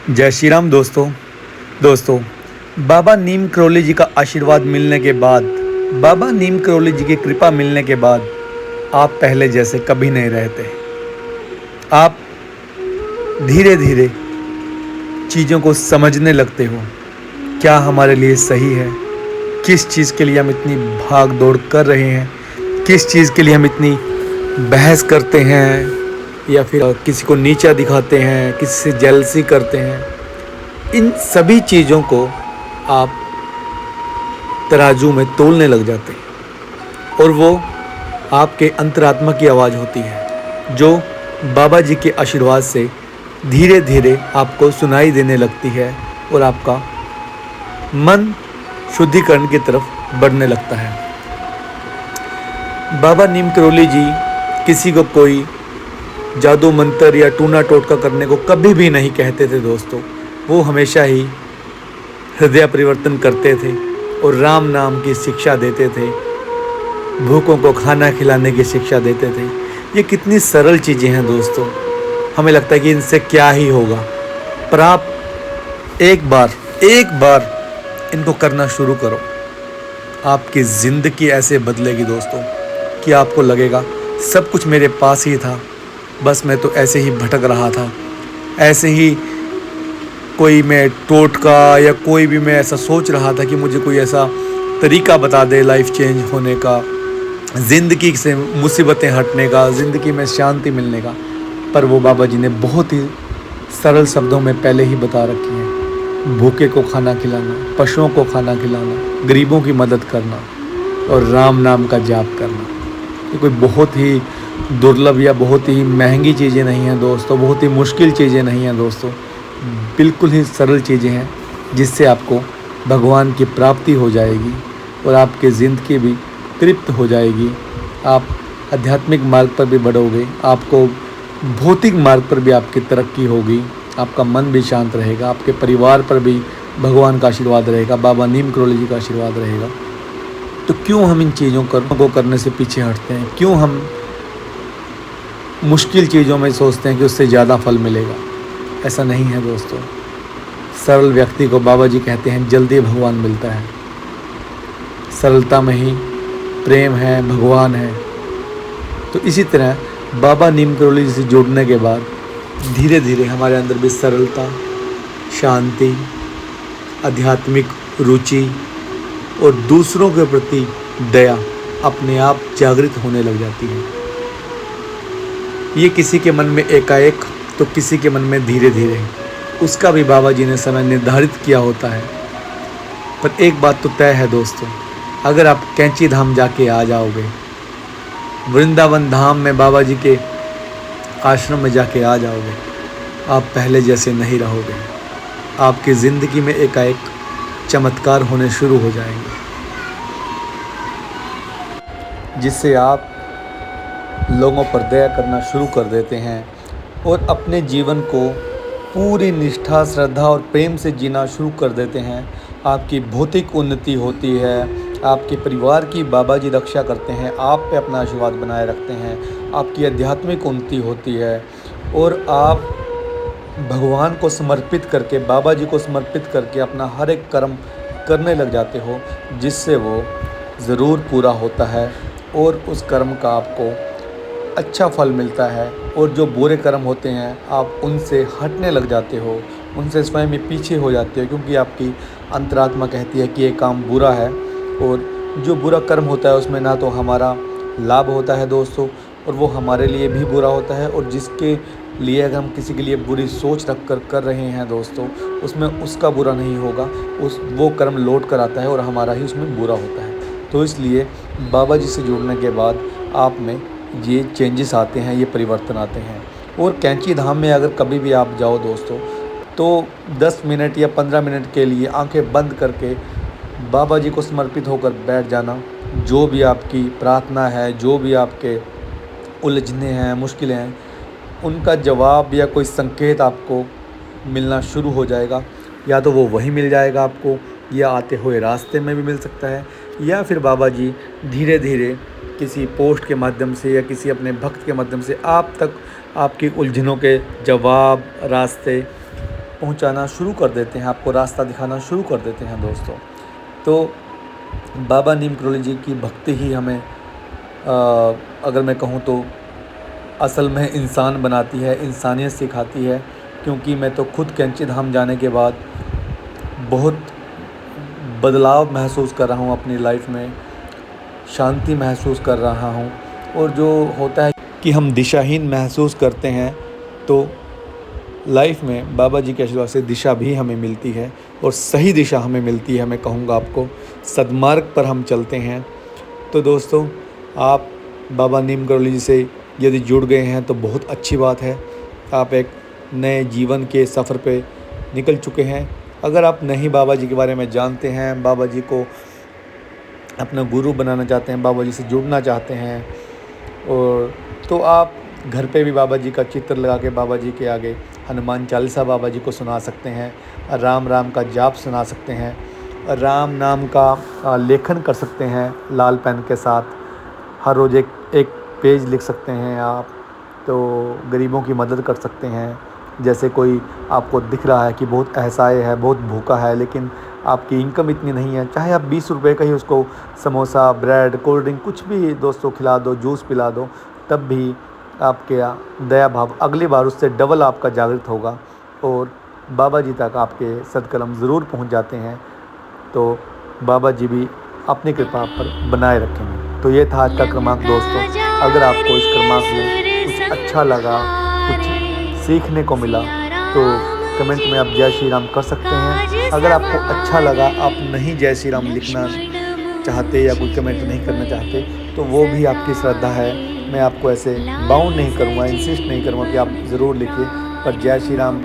जय श्री राम दोस्तों। बाबा नीम करोली जी का आशीर्वाद मिलने के बाद, बाबा नीम करोली जी की कृपा मिलने के बाद आप पहले जैसे कभी नहीं रहते। आप धीरे धीरे चीज़ों को समझने लगते हो, क्या हमारे लिए सही है, किस चीज़ के लिए हम इतनी भाग दौड़ कर रहे हैं, किस चीज़ के लिए हम इतनी बहस करते हैं या फिर किसी को नीचा दिखाते हैं, किसी से जेलसी करते हैं। इन सभी चीज़ों को आप तराजू में तोलने लग जाते हैं और वो आपके अंतरात्मा की आवाज़ होती है जो बाबा जी के आशीर्वाद से धीरे धीरे आपको सुनाई देने लगती है और आपका मन शुद्धिकरण की तरफ बढ़ने लगता है। बाबा नीम करोली जी किसी को कोई जादू मंत्र या टूना टोटका करने को कभी भी नहीं कहते थे दोस्तों। वो हमेशा ही हृदय परिवर्तन करते थे और राम नाम की शिक्षा देते थे, भूखों को खाना खिलाने की शिक्षा देते थे। ये कितनी सरल चीज़ें हैं दोस्तों, हमें लगता है कि इनसे क्या ही होगा, पर आप एक बार इनको करना शुरू करो, आपकी ज़िंदगी ऐसे बदलेगी दोस्तों कि आपको लगेगा सब कुछ मेरे पास ही था, बस मैं तो ऐसे ही भटक रहा था, ऐसे ही कोई मैं टोटका या कोई भी मैं ऐसा सोच रहा था कि मुझे कोई ऐसा तरीका बता दे लाइफ चेंज होने का, ज़िंदगी से मुसीबतें हटने का, ज़िंदगी में शांति मिलने का। पर वो बाबा जी ने बहुत ही सरल शब्दों में पहले ही बता रखी है, भूखे को खाना खिलाना, पशुओं को खाना खिलाना, गरीबों की मदद करना और राम नाम का जाप करना। ये कोई बहुत ही दुर्लभ या बहुत ही महंगी चीज़ें नहीं हैं दोस्तों, बहुत ही मुश्किल चीज़ें नहीं हैं दोस्तों, बिल्कुल ही सरल चीज़ें हैं जिससे आपको भगवान की प्राप्ति हो जाएगी और आपकी ज़िंदगी भी तृप्त हो जाएगी। आप आध्यात्मिक मार्ग पर भी बढ़ोगे, आपको भौतिक मार्ग पर भी आपकी तरक्की होगी, आपका मन भी शांत रहेगा, आपके परिवार पर भी भगवान का आशीर्वाद रहेगा, बाबा नीम करोली जी का आशीर्वाद रहेगा। तो क्यों हम इन चीज़ों को करने से पीछे हटते हैं? क्यों हम मुश्किल चीज़ों में सोचते हैं कि उससे ज़्यादा फल मिलेगा? ऐसा नहीं है दोस्तों। सरल व्यक्ति को बाबा जी कहते हैं जल्दी भगवान मिलता है। सरलता में ही प्रेम है, भगवान है। तो इसी तरह बाबा नीम करोली जी से जुड़ने के बाद धीरे धीरे हमारे अंदर भी सरलता, शांति, आध्यात्मिक रुचि और दूसरों के प्रति दया अपने आप जागृत होने लग जाती है। ये किसी के मन में एकाएक तो किसी के मन में धीरे धीरे, उसका भी बाबा जी ने समय निर्धारित किया होता है। पर एक बात तो तय है दोस्तों, अगर आप कैंची धाम जाके आ जाओगे, वृंदावन धाम में बाबा जी के आश्रम में जाके आ जाओगे, आप पहले जैसे नहीं रहोगे। आपकी ज़िंदगी में एकाएक चमत्कार होने शुरू हो जाएंगे जिससे आप लोगों पर दया करना शुरू कर देते हैं और अपने जीवन को पूरी निष्ठा, श्रद्धा और प्रेम से जीना शुरू कर देते हैं। आपकी भौतिक उन्नति होती है, आपके परिवार की बाबा जी रक्षा करते हैं, आप पे अपना आशीर्वाद बनाए रखते हैं, आपकी आध्यात्मिक उन्नति होती है और आप भगवान को समर्पित करके, बाबा जी को समर्पित करके अपना हर एक कर्म करने लग जाते हो, जिससे वो ज़रूर पूरा होता है और उस कर्म का आपको अच्छा फल मिलता है। और जो बुरे कर्म होते हैं आप उनसे हटने लग जाते हो, उनसे स्वयं ही पीछे हो जाते हो, क्योंकि आपकी अंतरात्मा कहती है कि ये काम बुरा है। और जो बुरा कर्म होता है उसमें ना तो हमारा लाभ होता है दोस्तों, और वो हमारे लिए भी बुरा होता है। और जिसके लिए अगर हम किसी के लिए बुरी सोच रख कर रहे हैं दोस्तों, उसमें उसका बुरा नहीं होगा, वो कर्म लौट कर आता है और हमारा ही उसमें बुरा होता है। तो इसलिए बाबा जी से जुड़ने के बाद आप में ये चेंजेस आते हैं, ये परिवर्तन आते हैं। और कैंची धाम में अगर कभी भी आप जाओ दोस्तों, तो 10 मिनट या 15 मिनट के लिए आंखें बंद करके बाबा जी को समर्पित होकर बैठ जाना। जो भी आपकी प्रार्थना है, जो भी आपके उलझने हैं, मुश्किलें हैं, उनका जवाब या कोई संकेत आपको मिलना शुरू हो जाएगा। या तो वो वहीं मिल जाएगा आपको, या आते हुए रास्ते में भी मिल सकता है, या फिर बाबा जी धीरे धीरे किसी पोस्ट के माध्यम से या किसी अपने भक्त के माध्यम से आप तक आपकी उलझनों के जवाब, रास्ते पहुंचाना शुरू कर देते हैं, आपको रास्ता दिखाना शुरू कर देते हैं दोस्तों। तो बाबा नीम करोली जी की भक्ति ही हमें अगर मैं कहूँ तो असल में इंसान बनाती है, इंसानियत सिखाती है। क्योंकि मैं तो खुद कैंची धाम जाने के बाद बहुत बदलाव महसूस कर रहा हूँ अपनी लाइफ में, शांति महसूस कर रहा हूँ। और जो होता है कि हम दिशाहीन महसूस करते हैं, तो लाइफ में बाबा जी के आशीर्वाद से दिशा भी हमें मिलती है और सही दिशा हमें मिलती है। मैं कहूँगा आपको, सद्मार्ग पर हम चलते हैं। तो दोस्तों, आप बाबा नीम करोली जी से यदि जुड़ गए हैं तो बहुत अच्छी बात है। आप एक नए जीवन के सफ़र पे निकल चुके हैं। अगर आप नहीं बाबा जी के बारे में जानते हैं, बाबा जी को अपना गुरु बनाना चाहते हैं, बाबा जी से जुड़ना चाहते हैं, और तो आप घर पे भी बाबा जी का चित्र लगा के बाबा जी के आगे हनुमान चालीसा बाबा जी को सुना सकते हैं, राम राम का जाप सुना सकते हैं, राम नाम का लेखन कर सकते हैं लाल पेन के साथ। हर रोज़ एक पेज लिख सकते हैं आप। तो गरीबों की मदद कर सकते हैं। जैसे कोई आपको दिख रहा है कि बहुत असहाय है, बहुत भूखा है, लेकिन आपकी इनकम इतनी नहीं है, चाहे आप 20 रुपये का ही उसको समोसा, ब्रेड, कोल्ड ड्रिंक कुछ भी दोस्तों खिला दो, जूस पिला दो, तब भी आपके दया भाव अगली बार उससे डबल आपका जागृत होगा और बाबा जी तक आपके सदकर्म ज़रूर पहुंच जाते हैं। तो बाबा जी भी अपनी कृपा पर बनाए रखेंगे। तो ये था आज का क्रमांक दोस्तों। अगर आपको इस क्रमांक में कुछ अच्छा लगा, कुछ सीखने को मिला, तो कमेंट में आप जय श्री राम कर सकते हैं। अगर आपको अच्छा लगा, आप नहीं जय श्री राम लिखना चाहते या कोई कमेंट नहीं करना चाहते, तो वो भी आपकी श्रद्धा है। मैं आपको ऐसे बाउंड नहीं करूँगा, इंसिस्ट नहीं करूँगा कि आप ज़रूर लिखिए। पर जय श्री राम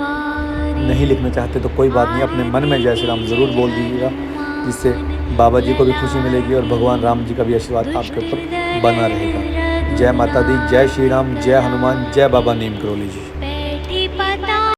नहीं लिखना चाहते तो कोई बात नहीं, अपने मन में जय श्री राम ज़रूर बोल दीजिएगा, जिससे बाबा जी को भी खुशी मिलेगी और भगवान राम जी का भी आशीर्वाद आपके ऊपर बना रहेगा। जय माता दी, जय श्री राम, जय हनुमान, जय बाबा नीम करोली जी।